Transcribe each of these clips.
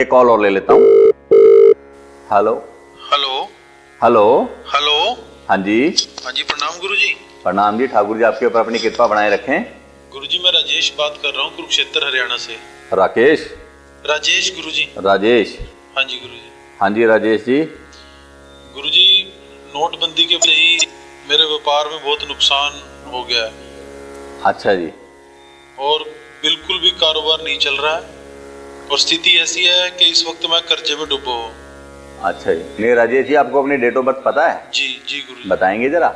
एक कॉल और ले लेता हूँ। Hello hello hello. हेलो। हाँ जी। हाँ जी, प्रणाम गुरुजी। प्रणाम जी। ठाकुर जी आपके ऊपर अपनी कृपा बनाए रखें। गुरुजी मैं राजेश बात कर रहा हूँ, कुरुक्षेत्र हरियाणा से। राकेश? राजेश गुरुजी। राजेश? हाँ जी गुरुजी। हाँ जी राजेश जी। गुरुजी, नोटबंदी के वजह ही मेरे व्यापार में बहुत नुकसान हो गया है अच्छा जी। और बिल्कुल भी कारोबार नहीं चल रहा है और स्थिति ऐसी है कि इस वक्त मैं कर्जे में डूबा हूँ। अच्छा जी। नहीं राजेश जी, आपको अपनी डेट ऑफ बर्थ पता है? जी जी गुरुजी। बताएंगे जरा।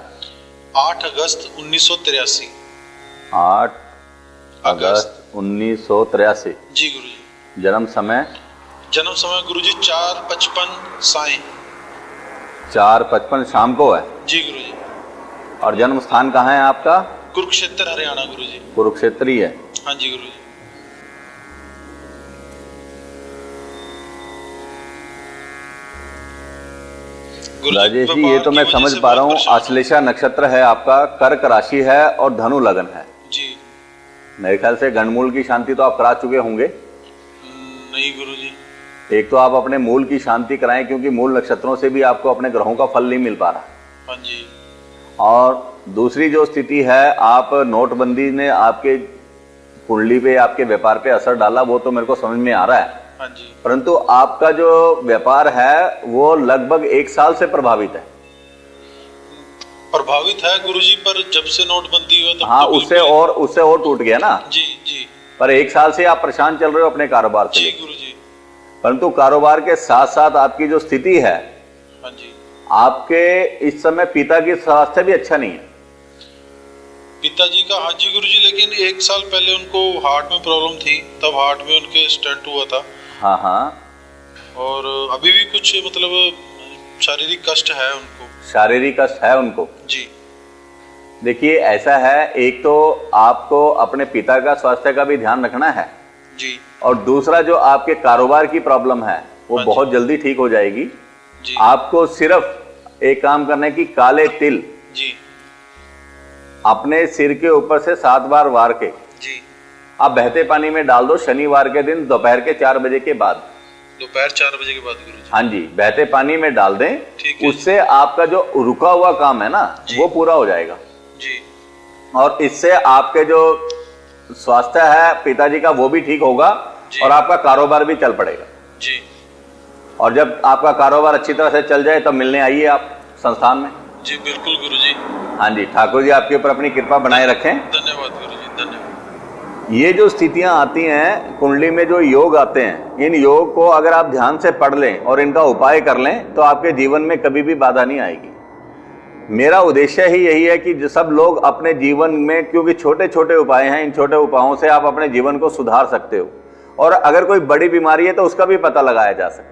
8 अगस्त 1983। 8 अगस्त 1983। जी गुरुजी। जन्म समय? जन्म समय गुरुजी 4:55 सायं। 4:55 शाम को है। जी गुरुजी। और जन्म स्थान कहाँ है आपका? कुरुक्षेत्र हरियाणा गुरुजी। कुरुक्षेत्र ही है। हाँ जी गुरुजी। राजेश जी, ये तो मैं समझ पा रहा हूँ। आश्लेषा नक्षत्र है आपका, कर्क राशि है और धनु लगन है जी। मेरे ख्याल से गणमूल की शांति तो आप करा चुके होंगे। नहीं गुरुजी। एक तो आप अपने मूल की शांति कराएं, क्योंकि मूल नक्षत्रों से भी आपको अपने ग्रहों का फल नहीं मिल पा रहा। हाँ जी। और दूसरी जो स्थिति है, आप नोटबंदी ने आपके कुंडली पे, आपके व्यापार पे असर डाला, वो तो मेरे को समझ में आ रहा है। हाँ जी। परंतु आपका जो व्यापार है वो लगभग 1 साल से प्रभावित है। प्रभावित है गुरुजी, पर जब से नोटबंदी हुआ तब हाँ, तो उससे और टूट गया ना। जी जी। पर 1 साल से आप परेशान चल रहे हो अपने कारोबार से। जी गुरुजी। परंतु कारोबार के साथ साथ आपकी जो स्थिति है, हाँ जी। आपके इस समय पिता की स्वास्थ्य भी अच्छा नहीं है। पिताजी का? हाँ जी गुरुजी, लेकिन 1 साल पहले उनको हार्ट में प्रॉब्लम थी, तब हार्ट में उनके स्टेंट हुआ था। हाँ हाँ। और अभी भी कुछ मतलब शारीरिक कष्ट है उनको। शारीरिक कष्ट है उनको? जी। देखिए ऐसा है, एक तो आपको अपने पिता का स्वास्थ्य का भी ध्यान रखना है जी। और दूसरा जो आपके कारोबार की प्रॉब्लम है वो हाँ बहुत जल्दी ठीक हो जाएगी। जी। आपको सिर्फ एक काम करना है कि काले तिल जी। अपने सिर के ऊपर से 7 बार वार के जी। आप बहते पानी में डाल दो, शनिवार के दिन दोपहर के 4 बजे के बाद। दोपहर 4 बजे के बाद गुरुजी? हाँ जी, बहते पानी में डाल दें। ठीक है। उससे आपका जो रुका हुआ काम है ना, वो पूरा हो जाएगा। जी। और इससे आपके जो स्वास्थ्य है पिताजी का वो भी ठीक होगा और आपका कारोबार भी चल पड़ेगा। जी। और जब आपका कारोबार अच्छी तरह से चल जाए तब मिलने आइए आप संस्थान में। जी बिल्कुल गुरुजी। हाँ जी, ठाकुर जी आपके ऊपर अपनी कृपा बनाए रखें। धन्यवाद गुरुजी, धन्यवाद। ये जो स्थितियां आती हैं कुंडली में, जो योग आते हैं, इन योग को अगर आप ध्यान से पढ़ लें और इनका उपाय कर लें तो आपके जीवन में कभी भी बाधा नहीं आएगी। मेरा उद्देश्य ही यही है कि सब लोग अपने जीवन में, क्योंकि छोटे छोटे उपाय हैं, इन छोटे उपायों से आप अपने जीवन को सुधार सकते हो। और अगर कोई बड़ी बीमारी है तो उसका भी पता लगाया जा सकता है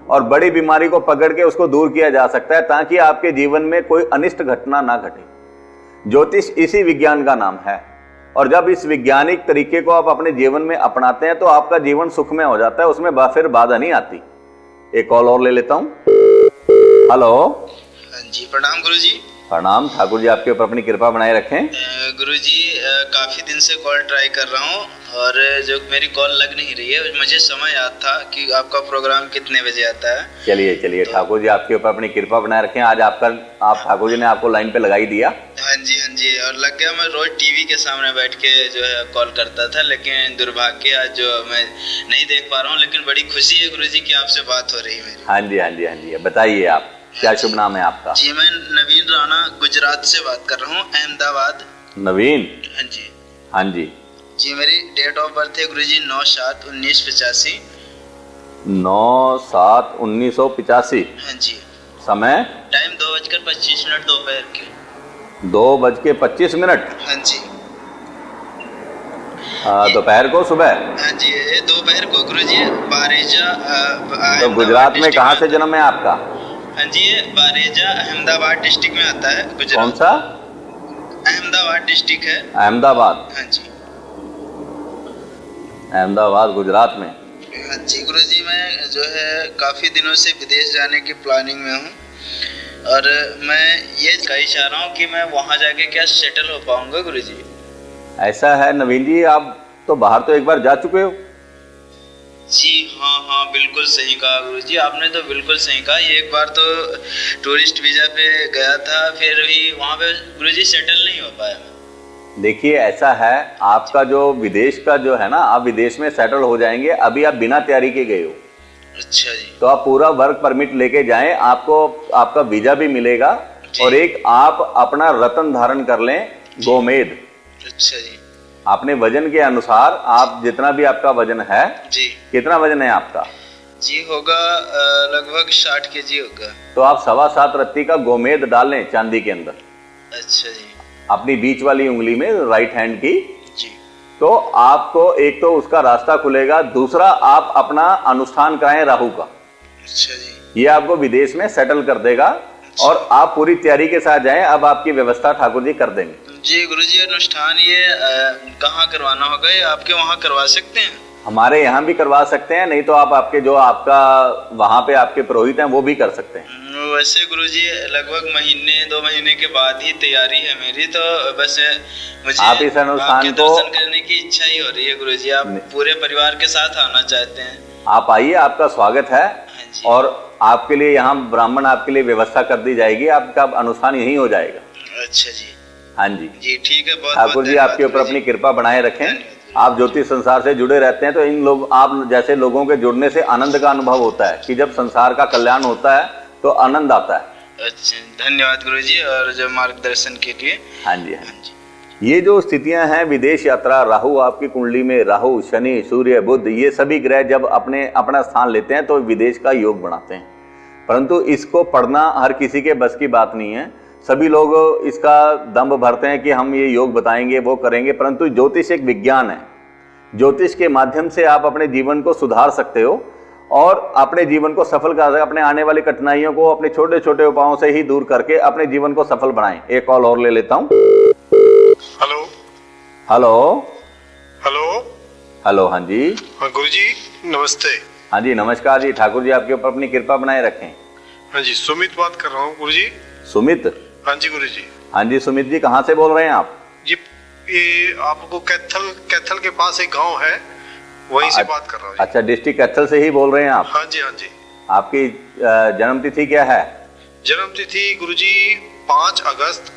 और बड़ी बीमारी को पकड़ के उसको दूर किया जा सकता है, ताकि आपके जीवन में कोई अनिष्ट घटना ना घटे। ज्योतिष इसी विज्ञान का नाम है और जब इस वैज्ञानिक तरीके को आप अपने जीवन में अपनाते हैं तो आपका जीवन सुखमय हो जाता है, उसमें फिर बाधा नहीं आती। एक कॉल और ले लेता हूं। हेलो। हाँ जी, प्रणाम गुरुजी। प्रणाम। ठाकुर जी आपके ऊपर अपनी कृपा बनाए रखें। गुरुजी, काफी दिन से कॉल ट्राई कर रहा हूँ और जो मेरी कॉल लग नहीं रही है। मुझे समय याद था कि आपका प्रोग्राम कितने बजे आता है। चलिए ठाकुर जी आपके ऊपर अपनी कृपा बनाए रखें। आज आप ठाकुर जी ने आपको लाइन पे लगाई दिया। हाँ जी हाँ जी, और लग गया। मैं रोज टीवी के सामने बैठ के जो है कॉल करता था, लेकिन दुर्भाग्य आज जो मैं नहीं देख पा रहा हूँ। लेकिन बड़ी खुशी है गुरुजी कि आपसे बात हो रही है मेरी। हाँ जी, बताइए आप, क्या शुभ नाम है आपका? जी, मैं नवीन राणा गुजरात से बात कर रहा हूँ, अहमदाबाद। नवीन? हाँ जी। हाँ जी। जी, मेरी डेट ऑफ बर्थ है गुरुजी 9/7/1985। 9/7/1985। हाँ जी। समय? टाइम 2:25 दोपहर के। 2:25। हाँ जी। दोपहर को, सुबह? हाँ जी, ये दोपहर को गुरुजी। बारेजा तो गुजरात में कहाँ से जन्म है आपका? हाँ जी, ये बारेजा अहमदाबाद डिस्ट्रिक्ट में आता है गुजरात। कौन सा? अहमदाबाद डिस्ट्रिक्ट है। अहमदाबाद? हाँ जी। अहमदाबाद गुजरात में। हाँ जी गुरुजी, मैं जो है काफी दिनों से विदेश जाने की प्लानिंग में हूँ और मैं ये कही चाह रहा हूँ कि मैं वहाँ जाके क्या सेटल हो पाऊंगा गुरुजी। ऐसा है नवीन जी, आप तो बाहर तो एक बार जा चुके हो? जी हाँ हाँ, बिल्कुल सही कहा गुरुजी, आपने तो बिल्कुल सही कहा। एक बार तो टूरिस्ट वीजा पे गया था, फिर भी वहाँ पे गुरुजी सेटल नहीं हो पाया। देखिए ऐसा है, आपका जो विदेश का जो है ना, आप विदेश में सेटल हो जाएंगे। अभी आप बिना तैयारी के गए हो, अच्छा जी। तो आप पूरा वर्क परमिट लेके जाएं, आपको आपका वीजा भी मिलेगा। और एक आप अपना रत्न धारण कर लें, गोमेद। अच्छा जी। अपने वजन के अनुसार, आप जितना भी आपका वजन है जी। कितना वजन है आपका? जी होगा लगभग 60 kg होगा। तो आप 7.25 रत्ती का गोमेद डाल लें चांदी के अंदर, अच्छा जी। अपनी बीच वाली उंगली में, राइट हैंड की। जी। तो आपको एक तो उसका रास्ता खुलेगा, दूसरा आप अपना अनुष्ठान कराएं राहु का। अच्छा जी। ये आपको विदेश में सेटल कर देगा। और आप पूरी तैयारी के साथ जाएं, अब आपकी व्यवस्था ठाकुर जी कर देंगे। जी गुरुजी, अनुष्ठान ये कहाँ करवाना होगा? ये आपके वहाँ करवा सकते हैं? हमारे यहाँ भी करवा सकते हैं, नहीं तो आप आपके जो आपका वहाँ पे आपके पुरोहित हैं वो भी कर सकते हैं। वैसे गुरुजी लगभग महीने 2 महीने के बाद ही तैयारी है मेरी, तो बस मुझे आप इस अनुष्ठान आपके को दर्शन करने की इच्छा ही हो रही है गुरुजी। आप पूरे परिवार के साथ आना चाहते हैं? आप आइए, आपका स्वागत है। और आपके लिए यहाँ ब्राह्मण आपके लिए व्यवस्था कर दी जाएगी, आपका अनुष्ठान यहीं हो जाएगा। अच्छा जी। हाँ जी जी ठीक है, बहुत ठाकुर जी आपके ऊपर अपनी कृपा बनाए रखें। आप ज्योतिष संसार से जुड़े रहते हैं, तो इन लोग, आप जैसे लोगों के जुड़ने से आनंद का अनुभव होता है कि जब संसार का कल्याण होता है तो आनंद आता है। अच्छा, धन्यवाद गुरुजी और जो मार्गदर्शन के लिए। हाँ जी, हाँ जी। ये जो स्थितियां हैं, विदेश यात्रा, राहु आपकी कुंडली में, राहु, शनि, सूर्य, बुध, ये सभी ग्रह जब अपना स्थान लेते हैं तो विदेश का योग बनाते हैं। परंतु इसको पढ़ना हर किसी के बस की बात नहीं है। सभी लोग इसका दम्भ भरते हैं कि हम ये योग बताएंगे, वो करेंगे, परंतु ज्योतिष एक विज्ञान है। ज्योतिष के माध्यम से आप अपने जीवन को सुधार सकते हो और अपने जीवन को सफल कर सकते। अपने आने वाली कठिनाइयों को अपने छोटे छोटे उपायों से ही दूर करके अपने जीवन को सफल बनाएं। एक कॉल और ले लेता हूं। Hello hello hello hello. हाँ जी, हाँ गुरुजी नमस्ते। हाँ जी नमस्कार जी। ठाकुर जी आपके ऊपर अपनी कृपा बनाए रखें। हाँ जी, सुमित बात कर रहा हूँ गुरुजी। सुमित? हाँ जी गुरुजी। हाँ जी सुमित जी, कहाँ से बोल रहे हैं आप? जी ये आपको कैथल के पास एक गांव है, वहीं से बात कर रहा हूँ। अच्छा, डिस्ट्रिक्ट कैथल से ही बोल रहे हैं आप? हाँ जी हाँ जी। आपकी जन्म तिथि क्या है? जन्म तिथि गुरुजी 5 अगस्त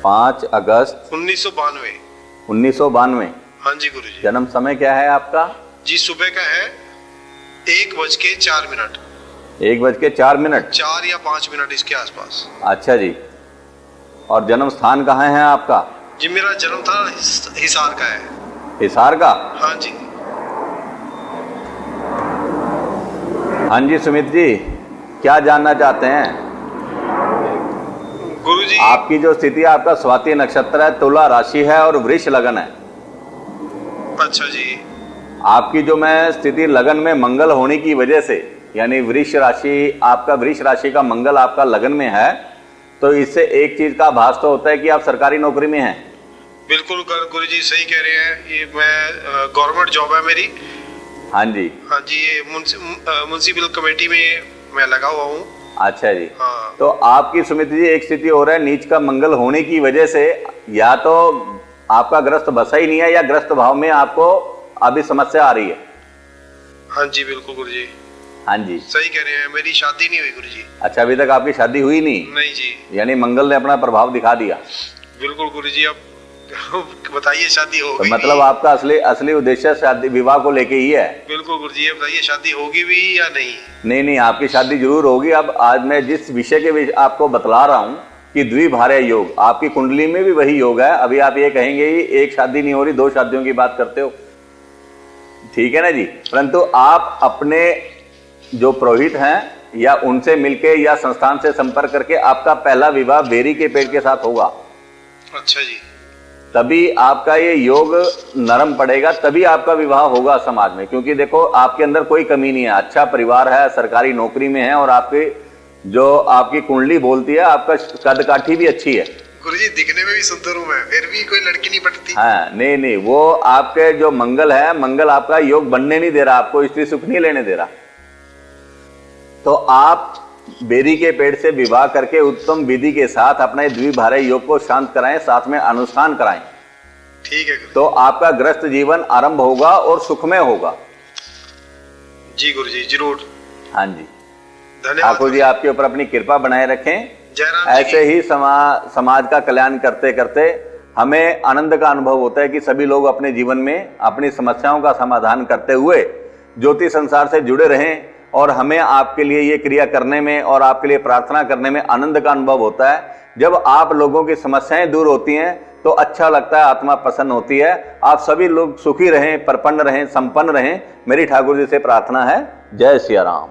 5 अगस्त 1992। 1992। हाँ जी गुरुजी। जन्म समय क्या है आपका? जी सुबह का है 1:04। 1:04, 4 या 5 मिनट इसके आसपास। अच्छा जी। और जन्म स्थान कहाँ है आपका? जी मेरा जन्म था हिसार का है। हिसार का? हाँ जी। हाँ जी सुमित जी, क्या जानना चाहते हैं? गुरुजी आपकी जो स्थिति है, आपका स्वाति नक्षत्र है, तुला राशि है और वृष लगन है। अच्छा जी। आपकी जो मैं स्थिति लगन में मंगल होने की वजह से, यानी वृष राशि, आपका वृष राशि का मंगल आपका लगन में है, तो इससे एक चीज का आभास तो होता है कि आप सरकारी नौकरी में हैं। बिल्कुल गुरुजी सही कह रहे हैं। ये मैं गवर्नमेंट जॉब है मेरी। हाँ जी। हाँ जी, ये म्युनिसिपल कमेटी में मैं लगा हुआ हूँ। अच्छा जी। हाँ। तो आपकी सुमित जी एक स्थिति हो रहा है, नीच का मंगल होने की वजह से या तो आपका ग्रस्त बसा ही नहीं है या ग्रस्त भाव में आपको अभी समस्या आ रही है। हाँ जी बिल्कुल गुरुजी। हाँ जी सही कह रहे हैं, मेरी शादी नहीं हुई गुरुजी। अच्छा, अभी तक आपकी शादी हुई नहीं? नहीं जी। यानी मंगल ने अपना प्रभाव दिखा दिया। बिल्कुल गुरुजी। अब बताइए, शादी हो तो गई? मतलब आपका असली उद्देश्य शादी विवाह को लेके ही है? बिल्कुल गुरुजी। ये बताइए, शादी होगी भी या नहीं? नहीं नहीं, आपकी शादी जरूर होगी। अब आज मैं जिस विषय के आपको बतला रहा हूँ कि द्विभार्य योग, आपकी कुंडली में भी वही योग है। अभी आप ये कहेंगे एक शादी नहीं हो रही, 2 शादियों की बात करते हो, ठीक है ना जी। परंतु आप अपने जो पुरोहित हैं या उनसे मिलके या संस्थान से संपर्क करके आपका पहला विवाह बेरी के पेड़ के साथ होगा। अच्छा जी। तभी आपका ये योग नरम पड़ेगा, तभी आपका विवाह होगा समाज में। क्योंकि देखो, आपके अंदर कोई कमी नहीं है, अच्छा परिवार है, सरकारी नौकरी में है, और आपके जो आपकी कुंडली बोलती है, आपका कद काठी भी अच्छी है। गुरुजी दिखने में भी सुंदर हूं मैं, फिर भी कोई लड़की नहीं पटती। हाँ, नहीं नहीं, वो आपके जो मंगल है, मंगल आपका योग बनने नहीं दे रहा, आपको स्त्री सुख नहीं लेने दे रहा। तो आप बेरी के पेड़ से विवाह करके उत्तम विधि के साथ अपने द्विभार्य योग को शांत कराएं, साथ में अनुष्ठान कराएं। ठीक है। तो आपका ग्रस्त जीवन आरंभ होगा और सुखमय होगा। जी गुरुजी जरूर। हाँ जी, धन्यवाद ठाकुर जी आपके ऊपर अपनी कृपा बनाए रखें। जयराम जी ऐसे ही समाज का कल्याण करते करते हमें आनंद का अनुभव होता है कि सभी लोग अपने जीवन में अपनी समस्याओं का समाधान करते हुए ज्योति संसार से जुड़े रहें, और हमें आपके लिए ये क्रिया करने में और आपके लिए प्रार्थना करने में आनंद का अनुभव होता है। जब आप लोगों की समस्याएं दूर होती हैं तो अच्छा लगता है, आत्मा प्रसन्न होती है। आप सभी लोग सुखी रहें, प्रपन्न रहें, संपन्न रहें, मेरी ठाकुर जी से प्रार्थना है। जय सिया राम।